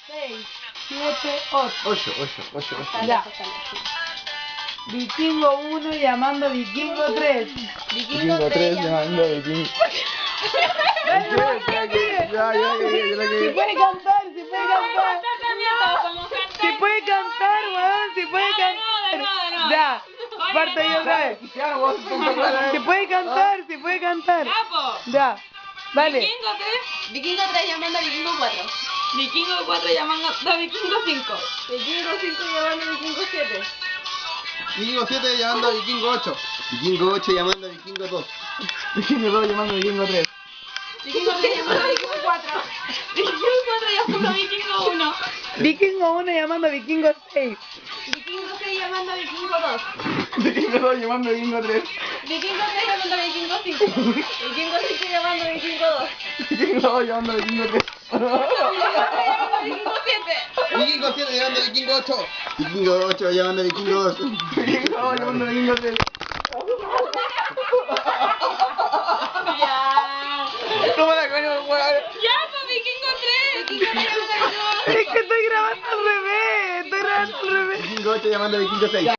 6, 7, 8. 8. Ya. Vikingo 1 llamando a Vikingo 3. Vikingo 3 llamando a Vikingo. Ya. Si puede cantar, si puede cantar. Si puede cantar, weón, si puede cantar. Ya, parte yo otra vez. Si puede cantar. Ya, dale. Vikingo 3 llamando a Vikingo 4. Vikingo 4 llamando a Vikingo 5. Vikingo 5 llamando a Vikingo 7. Vikingo 7 llamando a Vikingo 8. Vikingo 8 llamando a Vikingo 2. Vikingo 2 llamando a Vikingo 3. Vikingo 3 llamando a Vikingo 4. Vikingo 4 llamando a Vikingo 1. Vikingo 1 llamando a Vikingo 6. Vikingo 6 llamando a Vikingo 2. Vikingo 2 llamando a Vikingo 3. Vikingo 3 llamando a Vikingo 5. Vikingo 5 llamando a Vikingo 2. Vikingo 2 llamando a Vikingo 3. Vikingo 7. Vikingo 7 llamando a Vikingo 8. Vikingo 8 llamando a Vikingo 2. Vikingo 2 llamando a Vikingo 3. ¿Cómo la coño, weón? Ya, pues Vikingo 3. Vikingo 3 llamando a Vikingo 2. Es que estoy grabando al revés. Vikingo 8 llamando a Vikingo 6.